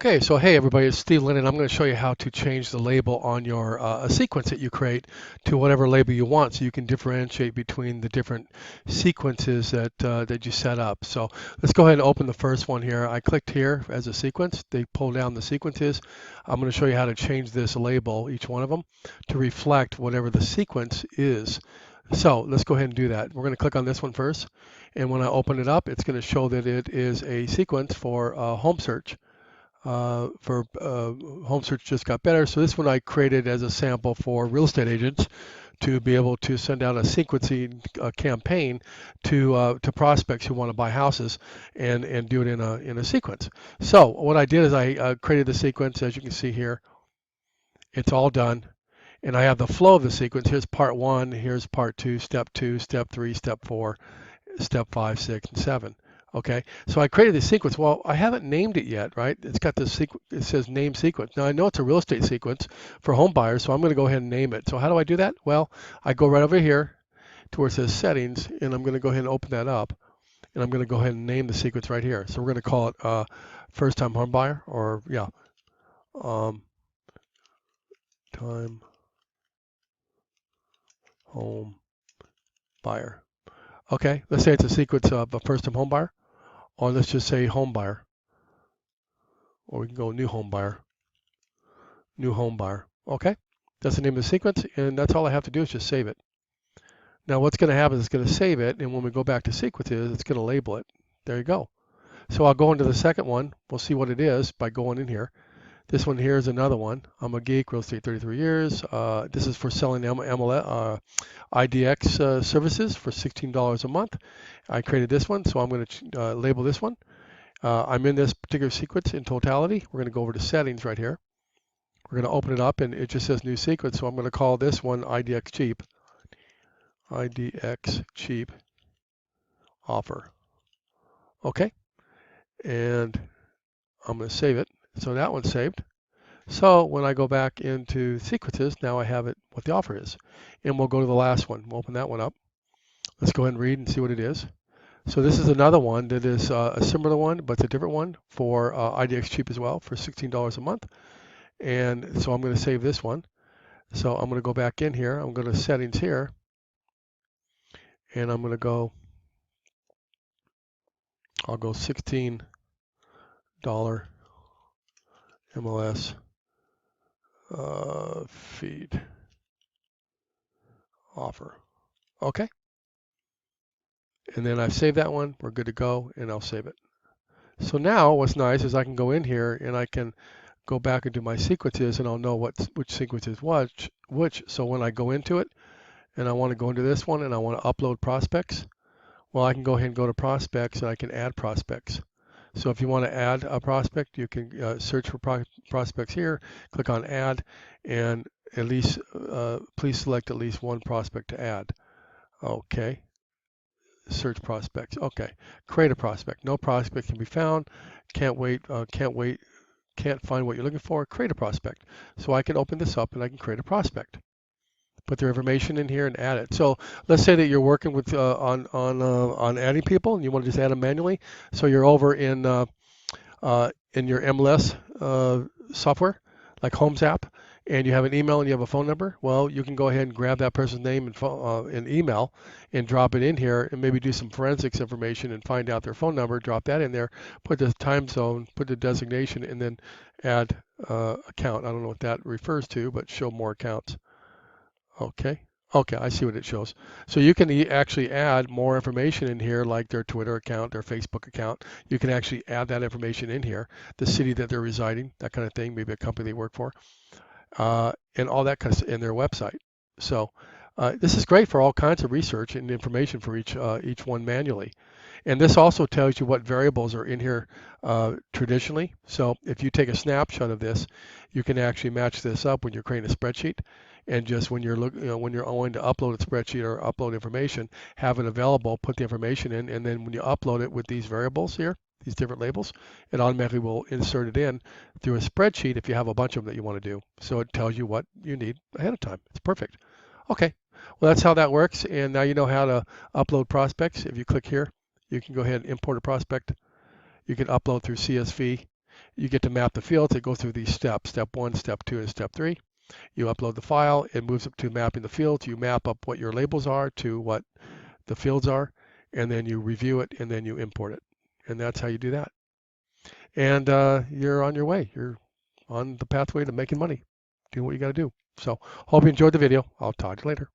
Okay, so hey everybody, it's Steve Lynn, and I'm going to show you how to change the label on your a sequence that you create to whatever label you want, so you can differentiate between the different sequences that you set up. So let's go ahead and open the first one here. I clicked here as a sequence. They pull down the sequences. I'm going to show you how to change this label, each one of them, to reflect whatever the sequence is. So let's go ahead and do that. We're going to click on this one first, and when I open it up, it's going to show that it is a sequence for home search. For home search just got better. So this one I created as a sample for real estate agents to be able to send out a sequencing campaign to prospects who want to buy houses and do it in a sequence. So what I did is I created the sequence, as you can see here. It's all done. And I have the flow of the sequence. Here's part one, here's part two, step three, step four, step 5, 6, and 7. Okay, so I created this sequence. Well, I haven't named it yet, right? It's got this sequence. It says name sequence. Now I know it's a real estate sequence for home buyers, so I'm going to go ahead and name it. So how do I do that? Well, I go right over here to where it says settings, and I'm going to go ahead and open that up, and I'm going to go ahead and name the sequence right here. So we're going to call it first time home buyer, or yeah, um, time home buyer. Okay, let's say it's a sequence of a first time home buyer, or let's just say home buyer. Or we can go new home buyer, new home buyer. Okay, that's the name of the sequence, and that's all I have to do is just save it. Now what's going to happen is it's going to save it, and when we go back to sequences, it's going to label it. There you go. So I'll go into the second one. We'll see what it is by going in here. This one here is another one. I'm a geek, real estate 33 years. This is for selling IDX services for $16 a month. I created this one, so I'm going to label this one. I'm in this particular sequence in totality. We're going to go over to settings right here. We're going to open it up, and it just says new sequence, so I'm going to call this one IDX cheap. IDX cheap offer. Okay, and I'm going to save it. So that one's saved. So when I go back into sequences, now I have it what the offer is. And we'll go to the last one. We'll open that one up. Let's go ahead and read and see what it is. So this is another one that is a similar one, but it's a different one for IDX cheap as well for $16 a month. And so I'm going to save this one. So I'm going to go back in here. I'm going to settings here. And I'm going to go, I'll go $16 MLS feed offer. Okay. And then I've saved that one. We're good to go, and I'll save it. So now what's nice is I can go in here and I can go back and do my sequences, and I'll know which sequence is which. So when I go into it and I want to go into this one and I want to upload prospects, well, I can go ahead and go to prospects and I can add prospects. So if you want to add a prospect, you can search for prospects here, click on add, and at least please select at least one prospect to add. Okay. Search prospects. Okay. Create a prospect. No prospect can be found. Can't find what you're looking for. Create a prospect. So I can open this up and I can create a prospect. Put their information in here and add it. So let's say that you're working with on adding people and you want to just add them manually. So you're over in your MLS software, like Homes app, and you have an email and you have a phone number. Well, you can go ahead and grab that person's name and email and drop it in here and maybe do some forensics information and find out their phone number, drop that in there, put the time zone, put the designation, and then add account. I don't know what that refers to, but show more accounts. Okay. Okay, I see what it shows. So you can actually add more information in here, like their Twitter account, their Facebook account. You can actually add that information in here, the city that they're residing, that kind of thing, maybe a company they work for, and all that kind of in their website. So this is great for all kinds of research and information for each one manually. And this also tells you what variables are in here traditionally. So if you take a snapshot of this, you can actually match this up when you're creating a spreadsheet. And just when you're when you're going to upload a spreadsheet or upload information, have it available, put the information in, and then when you upload it with these variables here, these different labels, it automatically will insert it in through a spreadsheet if you have a bunch of them that you want to do. So it tells you what you need ahead of time. It's perfect. Okay, well that's how that works, and now you know how to upload prospects. If you click here, you can go ahead and import a prospect. You can upload through CSV. You get to map the fields. It goes through these steps, step 1, step 2, and step 3. You upload the file. It moves up to mapping the fields. You map up what your labels are to what the fields are, and then you review it, and then you import it. And that's how you do that. And you're on your way. You're on the pathway to making money, doing what you got to do. So hope you enjoyed the video. I'll talk to you later.